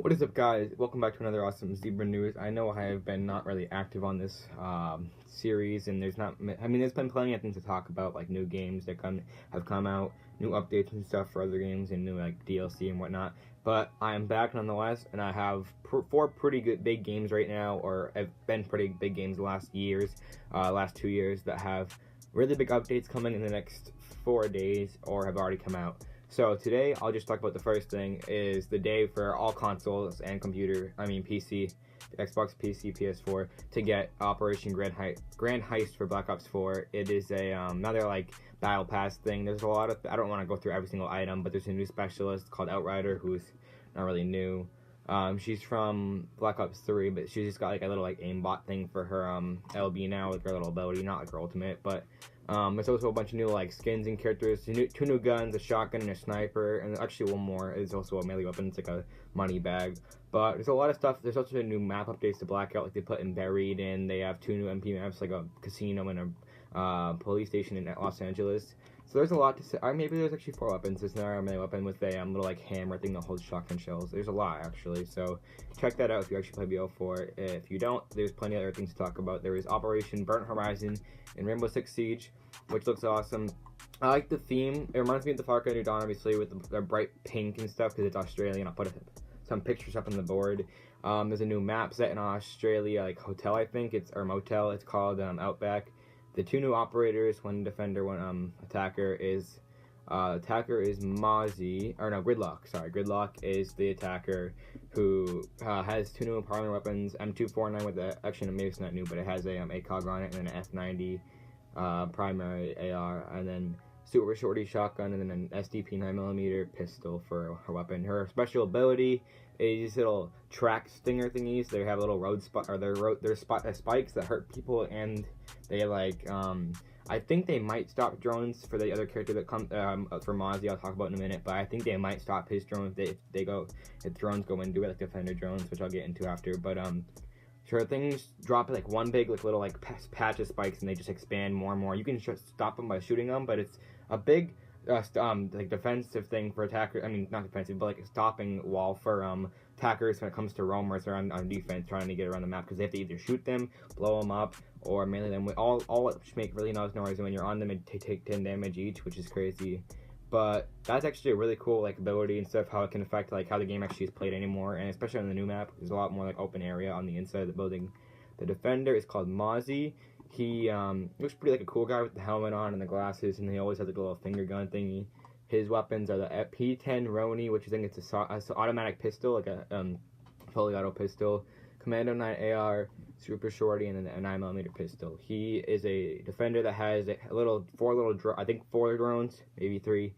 What is up, guys? Welcome back to another awesome Zebra News. I know I have been not really active on this series, and there's been plenty of things to talk about, like new games that have come out, new updates and stuff for other games, and new like DLC and whatnot. But I am back nonetheless, and I have four pretty good big games right now, or have been pretty big games the last 2 years that have really big updates coming in the next 4 days or have already come out. So today I'll just talk about the first thing is the day for all consoles and PC, Xbox, PC, PS4 to get Operation Grand Heist for Black Ops 4. It is another like battle pass thing. There's a lot of I don't want to go through every single item, but there's a new specialist called Outrider who's not really new. She's from Black Ops 3, but she's just got like a little like aimbot thing for her LB now with her little ability, not like her ultimate, but there's also a bunch of new like skins and characters, two new guns, a shotgun and a sniper, and actually one more is also a melee weapon. It's like a money bag. But there's a lot of stuff. There's also new map updates to Blackout, like they put in Buried, and they have 2 new MP maps, like a casino and a police station in Los Angeles. So there's a lot to say. Maybe there's actually 4 weapons. There's another melee weapon with a little like hammer thing that holds shotgun shells. There's a lot actually. So check that out if you actually play BO4. If you don't, there's plenty of other things to talk about. There is Operation Burnt Horizon in Rainbow Six Siege, which looks awesome. I like the theme. It reminds me of the Far Cry New Dawn, obviously, with the bright pink and stuff, because it's Australian. I'll put some pictures up on the board. There's a new map set in Australia, like hotel, I think or motel. It's called Outback. The 2 new operators, one defender, one attacker, is Mozzie, or no, Gridlock. Sorry, Gridlock is the attacker who has 2 new primary weapons, M249 with the, actually maybe it's not new, but it has a ACOG on it, and then an F90 primary AR, and then super shorty shotgun, and then an SDP 9mm pistol for her weapon. Her special ability is these little track stinger thingies. They have little spikes that hurt people, and they like I think they might stop drones for the other character that comes for Mozzie. I'll talk about in a minute, but I think they might stop his drone if drones go into it, like Defender drones, which I'll get into after. But sure, things drop like one big little patch of spikes, and they just expand more and more. You can just stop them by shooting them, but it's a big like defensive thing for attackers. I mean, not defensive, but like a stopping wall for attackers when it comes to roamers or on defense trying to get around the map, because they have to either shoot them, blow them up, or melee them. All it make really nice noise, and when you're on them, it take 10 damage each, which is crazy. But that's actually a really cool like ability and stuff, how it can affect like how the game actually is played anymore, and especially on the new map, there's a lot more like open area on the inside of the building. The defender is called Mozzie. He looks pretty like a cool guy with the helmet on and the glasses, and he always has like a little finger gun thingy. His weapons are the P10 Roni, which I think it's an automatic pistol, like a fully auto pistol, Commando 9 AR, Super Shorty, and then a 9mm pistol. He is a defender that has I think 4 drones, maybe 3.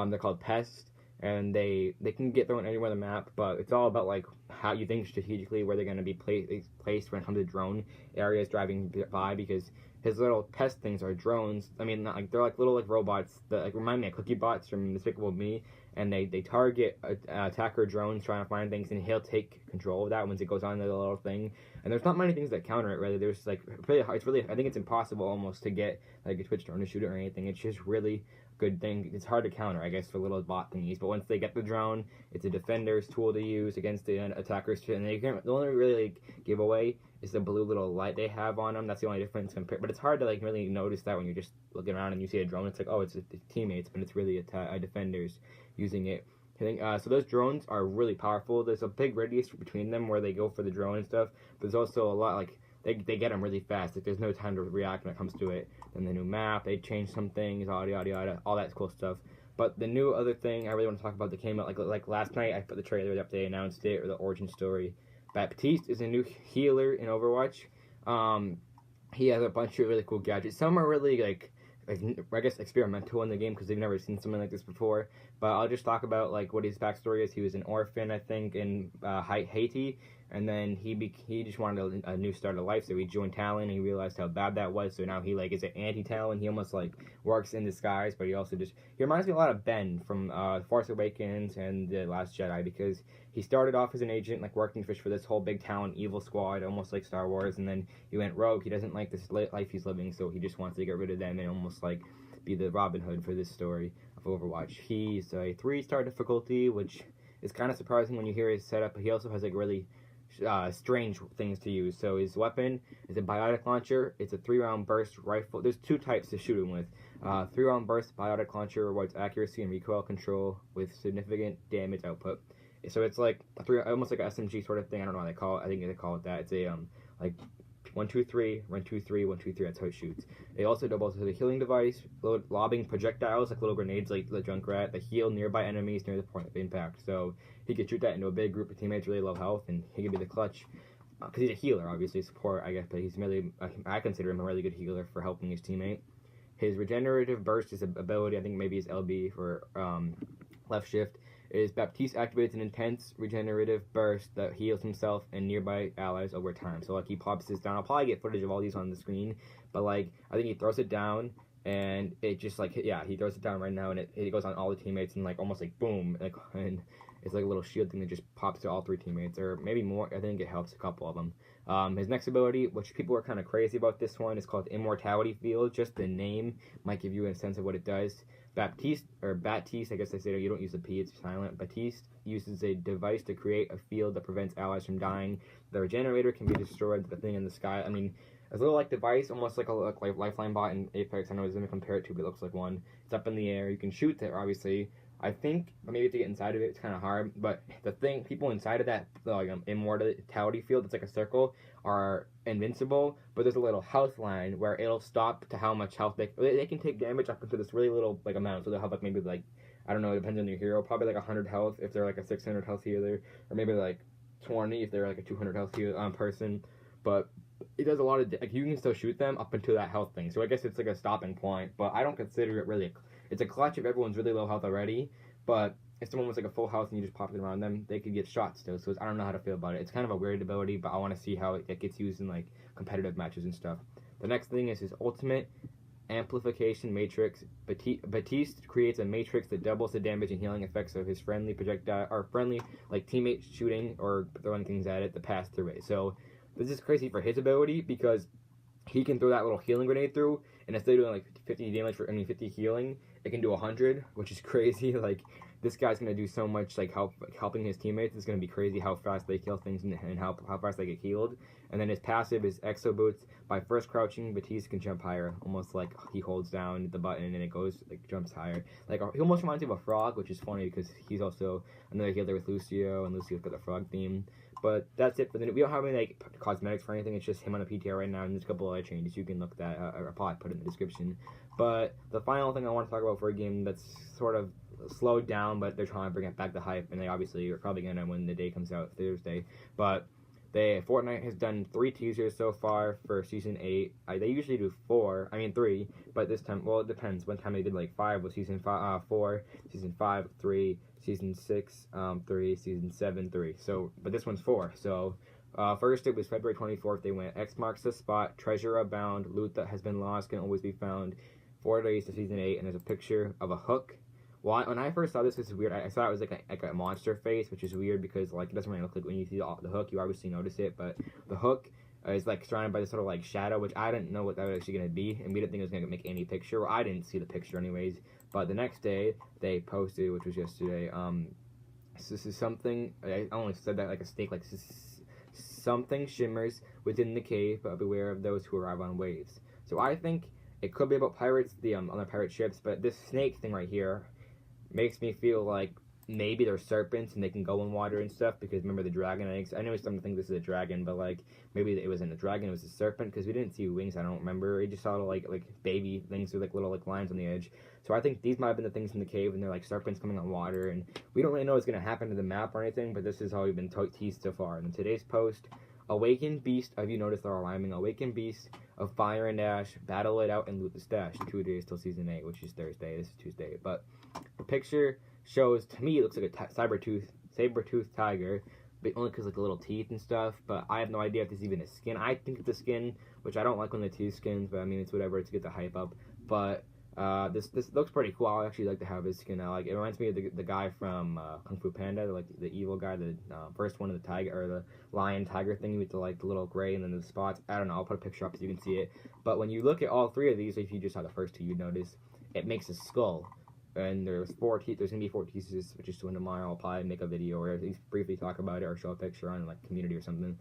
They're called Pest, and they can get thrown anywhere on the map, but it's all about like how you think strategically where they're going to be placed when it comes to drone areas driving by, because his little pest things are drones. I mean, they're like little like robots that like remind me of Cookie Bots from Despicable Me, and they target attacker drones trying to find things, and he'll take control of that once it goes on the little thing. And there's not many things that counter it really. There's like really hard. It's really, I think it's impossible almost to get like a Twitch drone to shoot it or anything. It's just really good thing. It's hard to counter, I guess, for little bot thingies. But once they get the drone, it's a defender's tool to use against the attackers. And the only really like giveaway is the blue little light they have on them. That's the only difference compared. But it's hard to like really notice that when you're just looking around and you see a drone. It's like, oh, it's teammates, but it's really a defenders using it. I think so. Those drones are really powerful. There's a big radius between them where they go for the drone and stuff. But there's also a lot like they get them really fast. Like there's no time to react when it comes to it. Then the new map, they changed some things, all that cool stuff. But the new other thing I really want to talk about that came out like last night, I put the trailer up, they announced it, or the origin story. Baptiste is a new healer in Overwatch. He has a bunch of really cool gadgets. Some are really like I guess experimental in the game because they've never seen something like this before. But I'll just talk about like what his backstory is. He was an orphan, I think, in Haiti, and then he just wanted a new start of life, so he joined Talon. He realized how bad that was, so now he like is an anti-Talon. He almost like works in disguise, but he reminds me a lot of Ben from Force Awakens and The Last Jedi, because he started off as an agent, like working for this whole big Talon evil squad, almost like Star Wars, and then he went rogue. He doesn't like this life he's living, so he just wants to get rid of them and almost like be the Robin Hood for this story of Overwatch. He's a 3-star difficulty, which it's kind of surprising when you hear his setup, but he also has like really strange things to use. So his weapon is a biotic launcher. It's a 3-round burst rifle. There's 2 types to shoot him with. 3-round burst biotic launcher rewards accuracy and recoil control with significant damage output. So it's like almost like an SMG sort of thing. I don't know how they call it. I think they call it that. It's a like 1 2 3 1 2 3 1 2 3. That's how it shoots. It also doubles as a healing device, lobbing projectiles like little grenades like the Junkrat that heal nearby enemies near the point of impact. So he could shoot that into a big group of teammates really low health, and he could be the clutch. Because he's a healer, obviously, support, I guess, but he's really, I consider him a really good healer for helping his teammate. His regenerative burst is an ability, I think maybe his LB for left shift, is Baptiste activates an intense regenerative burst that heals himself and nearby allies over time. So, like, he pops this down. I'll probably get footage of all these on the screen, but, like, I think he throws it down, and it just, like, yeah, he throws it down right now, and it goes on all the teammates, and, like, almost like, boom, like, and it's like a little shield thing that just pops to all 3 teammates, or maybe more. I think it helps a couple of them. His next ability, which people are kind of crazy about this one, is called Immortality Field. Just the name might give you a sense of what it does. Baptiste, I guess they say you don't use the P, it's silent. Baptiste uses a device to create a field that prevents allies from dying. The regenerator can be destroyed, the thing in the sky. I mean, it's a little like device, almost like a Lifeline bot in Apex. I know it's going to compare it to, but it looks like one. It's up in the air. You can shoot there, obviously. I think maybe to get inside of it, it's kind of hard. But the thing, people inside of that immortality field, it's like a circle, are invincible. But there's a little health line where it'll stop to how much health they can take damage up into this really little like amount. So they'll have like maybe like, I don't know, it depends on your hero. Probably like 100 health if they're like a 600 health healer, or maybe like 20 if they're like a 200 health healer person. But it does a lot of like you can still shoot them up into that health thing. So I guess it's like a stopping point. But I don't consider it really. It's a clutch if everyone's really low health already, but if someone was like a full health and you just pop it around them, they could get shot still. So I don't know how to feel about it. It's kind of a weird ability, but I want to see how it gets used in like competitive matches and stuff. The next thing is his ultimate amplification matrix. Baptiste creates a matrix that doubles the damage and healing effects of his friendly projectile or friendly like teammates shooting or throwing things at it to pass through it. So this is crazy for his ability because he can throw that little healing grenade through, and instead of doing like 50 damage 50 healing, it can do 100, which is crazy. Like, this guy's gonna do so much, like, helping his teammates. It's gonna be crazy how fast they kill things and how fast they get healed. And then his passive is Exo Boots. By first crouching, Baptiste can jump higher, almost like he holds down the button and it goes, like, jumps higher. Like, he almost reminds me of a frog, which is funny because he's also another healer with Lucio, and Lucio's got the frog theme. But that's it for the. We don't have any like cosmetics for anything. It's just him on the PTR right now, and there's a couple other changes. You can look that. I'll probably put it in the description. But the final thing I want to talk about for a game that's sort of slowed down, but they're trying to bring it back to hype, and they obviously are probably gonna when the day comes out Thursday. But Fortnite has done 3 teasers so far for season 8. They usually do 3, but this time, well, it depends. One time they did like 5 with season 4, season 5 3, season 6 3, season 7 3. So, but this one's 4. So, first it was February 24th. They went X marks the spot, treasure abound, loot that has been lost can always be found. 4 days to season 8, and there's a picture of a hook. Well, when I first saw this is weird. I thought it was like a monster face, which is weird because like it doesn't really look like when you see the hook, you obviously notice it. But the hook is like surrounded by this sort of like shadow, which I didn't know what that was actually gonna be, and we didn't think it was gonna make any picture. Well, I didn't see the picture anyways. But the next day they posted, which was yesterday. This is something. I only said that like a snake, like something shimmers within the cave, but beware of those who arrive on waves. So I think it could be about pirates, on the pirate ships, but this snake thing right here makes me feel like maybe they're serpents and they can go in water and stuff, because remember the dragon eggs? I know some think this is a dragon, but like maybe it wasn't a dragon, it was a serpent, because we didn't see wings. I don't remember. We just saw like baby things with like little like lines on the edge. So I think these might have been the things in the cave, and they're like serpents coming on water, and we don't really know what's going to happen to the map or anything, but this is how we've been teased so far. And in today's post, Awakened Beast, have you noticed they're all rhyming? Awakened Beast of Fire and Ash, battle it out and loot the stash. 2 days till season 8, which is Thursday. This is Tuesday. But the picture shows, to me, it looks like a saber-toothed tiger, but only because like the little teeth and stuff. But I have no idea if this is even a skin. I think it's a skin, which I don't like when they tease skins, but I mean, it's whatever to get the hype up. But this looks pretty cool. I actually like to have his skin. It reminds me of the guy from Kung Fu Panda, like the evil guy, the first one of the tiger or the lion tiger thing with the little gray and then the spots. I don't know. I'll put a picture up so you can see it. But when you look at all 3 of these, if you just saw the first 2, you'd notice it makes a skull. and there's gonna be 4 teasers, which is due tomorrow. I'll probably make a video or at least briefly talk about it or show a picture on like community or something.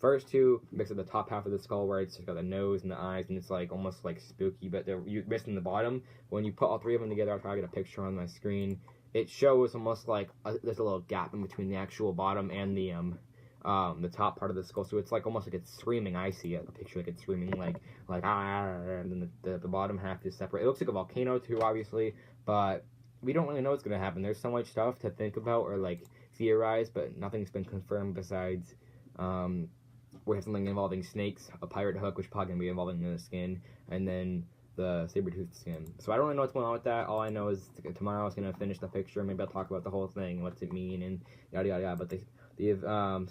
First two mix up the top half of the skull where it's got the nose and the eyes, and it's like almost like spooky, but you're missing the bottom. When you put all 3 of them together, I'll try to get a picture on my screen. It shows almost like there's a little gap in between the actual bottom and the top part of the skull, so it's like almost like it's screaming. I see it, a picture like it's screaming like ah, and then the bottom half is separate. It looks like a volcano too, obviously, but we don't really know what's gonna happen. There's so much stuff to think about or like theorize, but nothing's been confirmed besides we have something involving snakes, a pirate hook, which probably gonna be involving the skin, and then the saber-toothed skin. So I don't really know what's going on with that. All I know is tomorrow I was gonna finish the picture. Maybe I'll talk about the whole thing, what's it mean, and yada yada yada. But the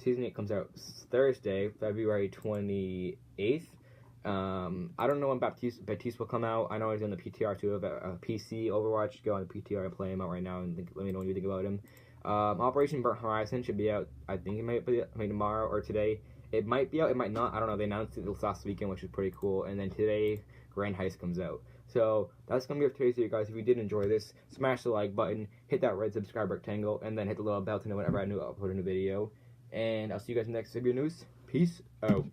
season 8 comes out Thursday, February 28th. I don't know when Baptiste will come out. I know he's on the PTR too of a PC Overwatch. Go on the PTR and play him out right now and let me know what you think about him. Operation Burnt Horizon should be out. I think it might be tomorrow or today. It might be out. It might not. I don't know. They announced it this last weekend, which is pretty cool. And then today, Grand Heist comes out. So that's gonna be it for today's video, guys. If you did enjoy this, smash the like button, hit that red subscribe rectangle, and then hit the little bell to know whenever I upload a new video. And I'll see you guys in the next video news. Peace out.